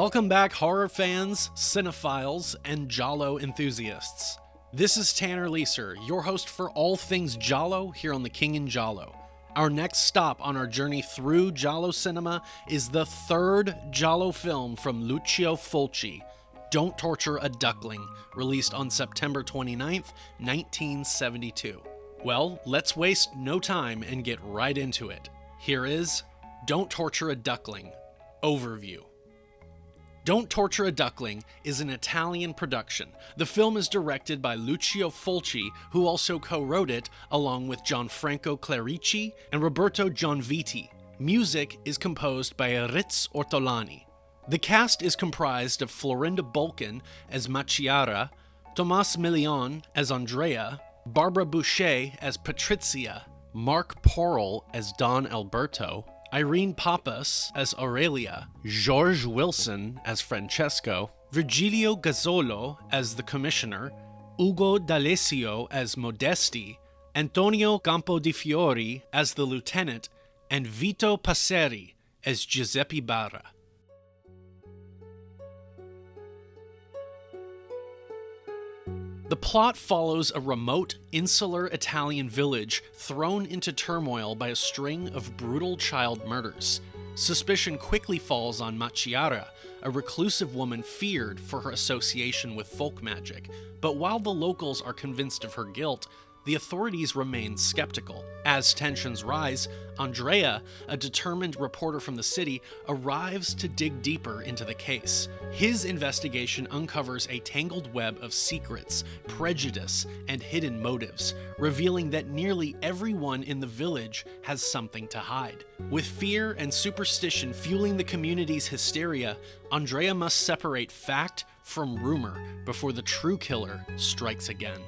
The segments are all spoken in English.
Welcome back, horror fans, cinephiles, and giallo enthusiasts. This is Tanner Leeser, your host for all things giallo here on The King in Giallo. Our next stop on our journey through giallo cinema is the third giallo film from Lucio Fulci, Don't Torture a Duckling, released on September 29th, 1972. Well, let's waste no time and get right into it. Here is Don't Torture a Duckling, Overview. Don't Torture a Duckling is an Italian production. The film is directed by Lucio Fulci, who also co-wrote it, along with Gianfranco Clerici and Roberto Gianviti. Music is composed by Ritz Ortolani. The cast is comprised of Florinda Bolkan as Maciara, Tomas Milian as Andrea, Barbara Bouchet as Patrizia, Marc Porel as Don Alberto, Irene Papas as Aurelia, George Wilson as Francesco, Virgilio Gazzolo as the Commissioner, Ugo D'Alessio as Modesti, Antonello Campodifiori as the Lieutenant, and Vito Passeri as Giuseppe Barra. The plot follows a remote, insular Italian village thrown into turmoil by a string of brutal child murders. Suspicion quickly falls on Maciara, a reclusive woman feared for her association with folk magic, but while the locals are convinced of her guilt, the authorities remain skeptical. As tensions rise, Andrea, a determined reporter from the city, arrives to dig deeper into the case. His investigation uncovers a tangled web of secrets, prejudice, and hidden motives, revealing that nearly everyone in the village has something to hide. With fear and superstition fueling the community's hysteria, Andrea must separate fact from rumor before the true killer strikes again.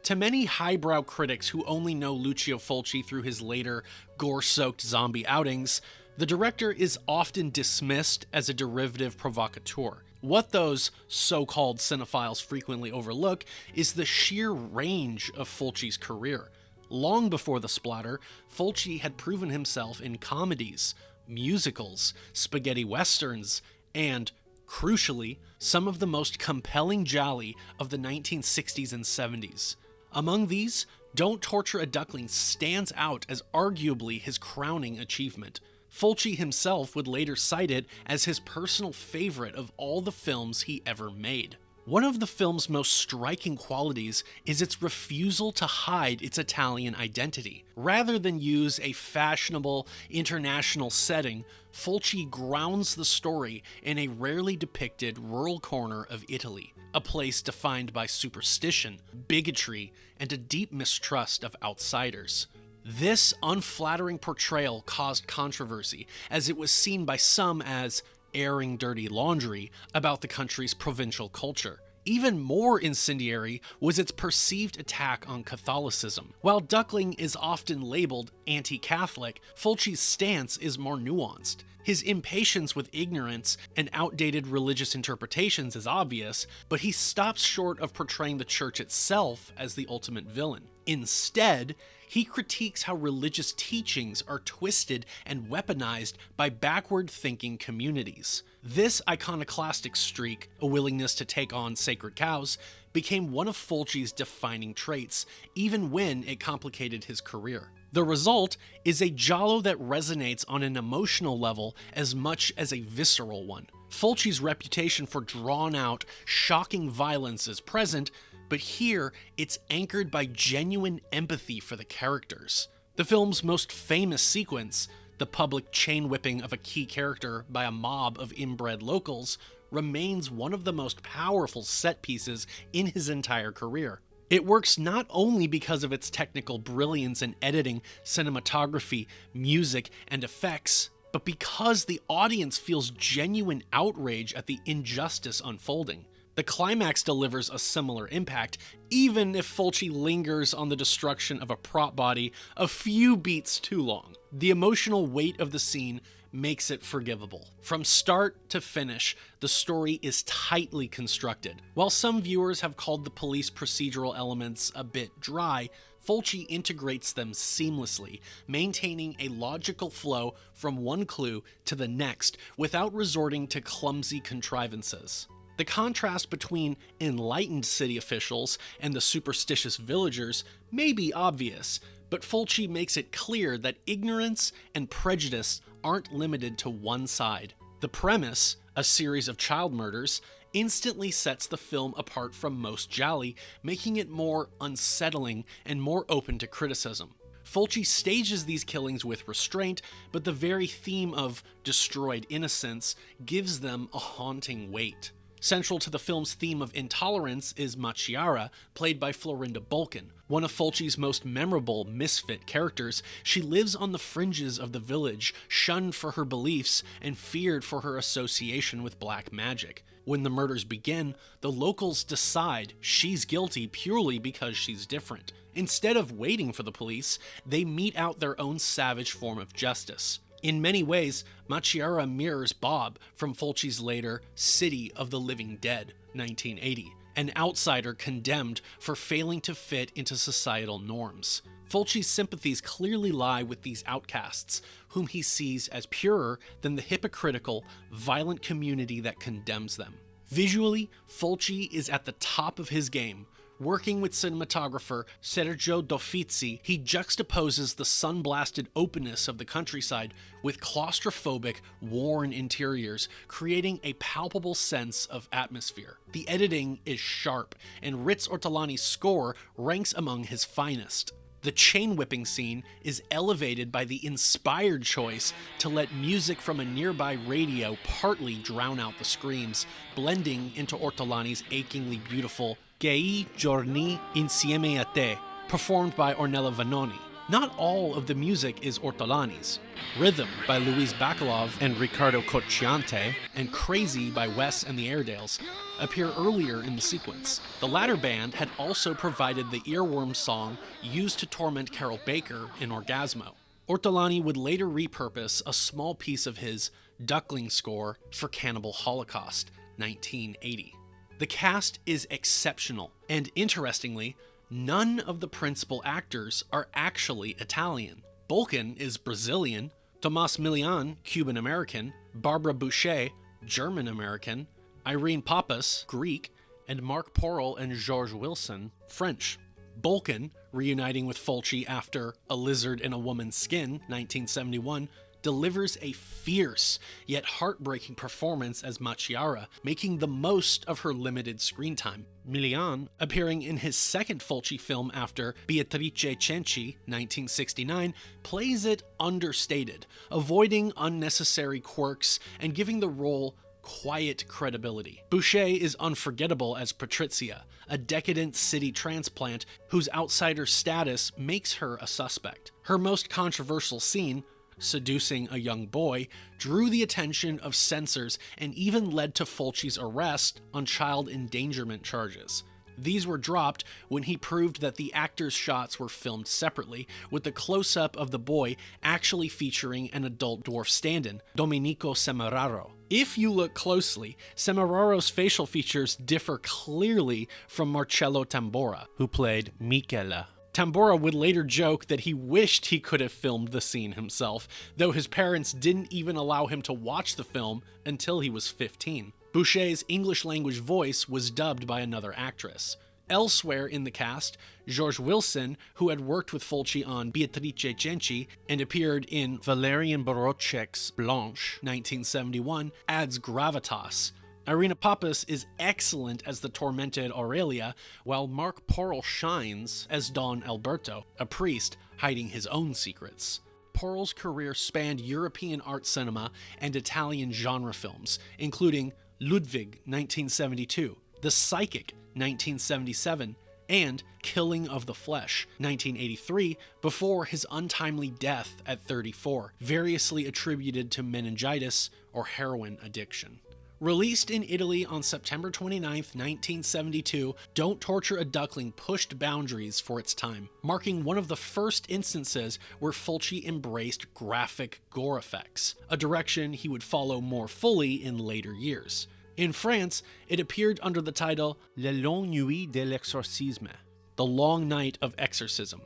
To many highbrow critics who only know Lucio Fulci through his later gore-soaked zombie outings, the director is often dismissed as a derivative provocateur. What those so-called cinephiles frequently overlook is the sheer range of Fulci's career. Long before the splatter, Fulci had proven himself in comedies, musicals, spaghetti westerns, and, crucially, some of the most compelling gialli of the 1960s and 70s. Among these, Don't Torture a Duckling stands out as arguably his crowning achievement. Fulci himself would later cite it as his personal favorite of all the films he ever made. One of the film's most striking qualities is its refusal to hide its Italian identity. Rather than use a fashionable international setting, Fulci grounds the story in a rarely depicted rural corner of Italy, a place defined by superstition, bigotry, and a deep mistrust of outsiders. This unflattering portrayal caused controversy, as it was seen by some as airing dirty laundry about the country's provincial culture. Even more incendiary was its perceived attack on Catholicism. While Duckling is often labeled anti-Catholic, Fulci's stance is more nuanced. His impatience with ignorance and outdated religious interpretations is obvious, but he stops short of portraying the church itself as the ultimate villain. Instead, he critiques how religious teachings are twisted and weaponized by backward-thinking communities. This iconoclastic streak, a willingness to take on sacred cows, became one of Fulci's defining traits, even when it complicated his career. The result is a giallo that resonates on an emotional level as much as a visceral one. Fulci's reputation for drawn-out, shocking violence is present, but here it's anchored by genuine empathy for the characters. The film's most famous sequence, the public chain-whipping of a key character by a mob of inbred locals, remains one of the most powerful set pieces in his entire career. It works not only because of its technical brilliance in editing, cinematography, music, and effects, but because the audience feels genuine outrage at the injustice unfolding. The climax delivers a similar impact, even if Fulci lingers on the destruction of a prop body a few beats too long. The emotional weight of the scene makes it forgivable. From start to finish, the story is tightly constructed. While some viewers have called the police procedural elements a bit dry, Fulci integrates them seamlessly, maintaining a logical flow from one clue to the next without resorting to clumsy contrivances. The contrast between enlightened city officials and the superstitious villagers may be obvious, but Fulci makes it clear that ignorance and prejudice aren't limited to one side. The premise, a series of child murders, instantly sets the film apart from most gialli, making it more unsettling and more open to criticism. Fulci stages these killings with restraint, but the very theme of destroyed innocence gives them a haunting weight. Central to the film's theme of intolerance is Maciara, played by Florinda Bolkan. One of Fulci's most memorable misfit characters, she lives on the fringes of the village, shunned for her beliefs and feared for her association with black magic. When the murders begin, the locals decide she's guilty purely because she's different. Instead of waiting for the police, they mete out their own savage form of justice. In many ways, Maciara mirrors Bob from Fulci's later City of the Living Dead, 1980, an outsider condemned for failing to fit into societal norms. Fulci's sympathies clearly lie with these outcasts, whom he sees as purer than the hypocritical, violent community that condemns them. Visually, Fulci is at the top of his game. Working with cinematographer Sergio Dofizzi, he juxtaposes the sun-blasted openness of the countryside with claustrophobic, worn interiors, creating a palpable sense of atmosphere. The editing is sharp, and Ritz Ortolani's score ranks among his finest. The chain-whipping scene is elevated by the inspired choice to let music from a nearby radio partly drown out the screams, blending into Ortolani's achingly beautiful Quei giorni insieme a te, performed by Ornella Vanoni. Not all of the music is Ortolani's. Rhythm by Luis Bacalov and Riccardo Cocciante, and Crazy by Wes and the Airedales appear earlier in the sequence. The latter band had also provided the earworm song used to torment Carol Baker in Orgasmo. Ortolani would later repurpose a small piece of his Duckling score for Cannibal Holocaust, 1980. The cast is exceptional, and interestingly, none of the principal actors are actually Italian. Bolkan is Brazilian, Tomas Milian, Cuban-American, Barbara Bouchet, German-American, Irene Pappas, Greek, and Marc Porel and George Wilson, French. Bolkan, reuniting with Fulci after A Lizard in a Woman's Skin, 1971, delivers a fierce yet heartbreaking performance as Maciara, making the most of her limited screen time. Milian, appearing in his second Fulci film after Beatrice Cenci, 1969, plays it understated, avoiding unnecessary quirks and giving the role quiet credibility. Bouchet is unforgettable as Patrizia, a decadent city transplant whose outsider status makes her a suspect. Her most controversial scene, seducing a young boy, drew the attention of censors and even led to Fulci's arrest on child endangerment charges. These were dropped when he proved that the actors' shots were filmed separately, with the close-up of the boy actually featuring an adult dwarf stand-in, Domenico Semeraro. If you look closely, Semeraro's facial features differ clearly from Marcello Tambora, who played Michela. Tambora would later joke that he wished he could have filmed the scene himself, though his parents didn't even allow him to watch the film until he was 15. Boucher's English-language voice was dubbed by another actress. Elsewhere in the cast, George Wilson, who had worked with Fulci on Beatrice Cenci and appeared in Valerian Borotchek's Blanche, 1971, adds gravitas. Irene Pappas is excellent as the tormented Aurelia, while Marc Porel shines as Don Alberto, a priest hiding his own secrets. Porel's career spanned European art cinema and Italian genre films, including Ludwig, 1972, The Psychic, 1977, and Killing of the Flesh, 1983, before his untimely death at 34, variously attributed to meningitis or heroin addiction. Released in Italy on September 29, 1972, Don't Torture a Duckling pushed boundaries for its time, marking one of the first instances where Fulci embraced graphic gore effects, a direction he would follow more fully in later years. In France, it appeared under the title La Longue Nuit de l'Exorcisme, The Long Night of Exorcism.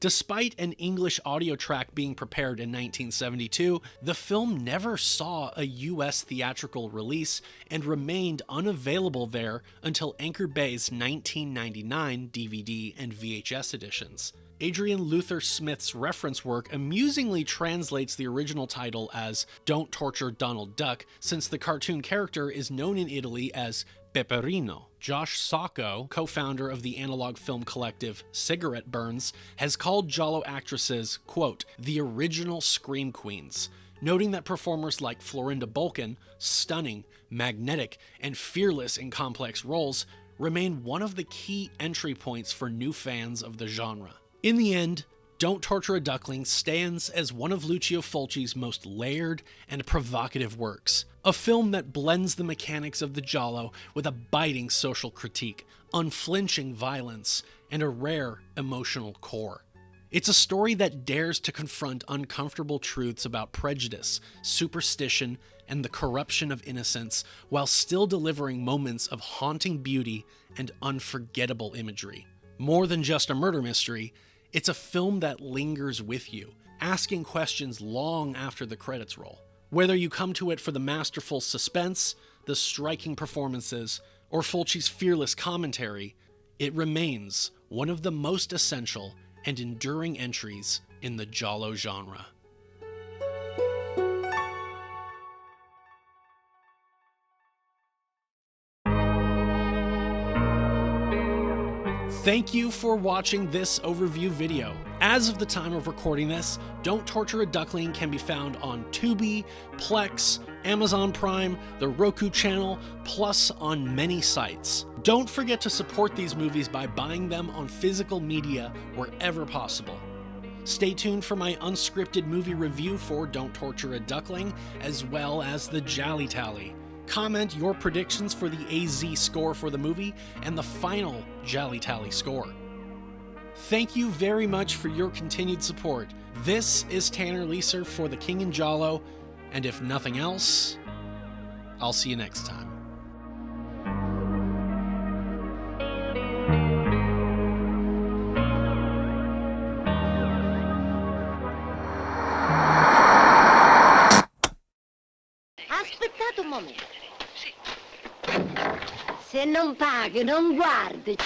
Despite an English audio track being prepared in 1972, the film never saw a US theatrical release and remained unavailable there until Anchor Bay's 1999 DVD and VHS editions. Adrian Luther Smith's reference work amusingly translates the original title as Don't Torture Donald Duck, since the cartoon character is known in Italy as Paperino. Josh Sacco, co-founder of the analog film collective Cigarette Burns, has called giallo actresses, quote, the original scream queens, noting that performers like Florinda Bolkan, stunning, magnetic, and fearless in complex roles, remain one of the key entry points for new fans of the genre. In the end, Don't Torture a Duckling stands as one of Lucio Fulci's most layered and provocative works, a film that blends the mechanics of the giallo with a biting social critique, unflinching violence, and a rare emotional core. It's a story that dares to confront uncomfortable truths about prejudice, superstition, and the corruption of innocence, while still delivering moments of haunting beauty and unforgettable imagery. More than just a murder mystery, it's a film that lingers with you, asking questions long after the credits roll. Whether you come to it for the masterful suspense, the striking performances, or Fulci's fearless commentary, it remains one of the most essential and enduring entries in the giallo genre. Thank you for watching this overview video. As of the time of recording this, Don't Torture a Duckling can be found on Tubi, Plex, Amazon Prime, the Roku channel, plus on many sites. Don't forget to support these movies by buying them on physical media wherever possible. Stay tuned for my unscripted movie review for Don't Torture a Duckling, as well as the Jolly Tally. Comment your predictions for the AZ score for the movie and the final Jolly Tally score. Thank you very much for your continued support. This is Tanner Leeser for The King in Giallo, and if nothing else, I'll see you next time. Aspettate un momento. Se non paghi, non guardi.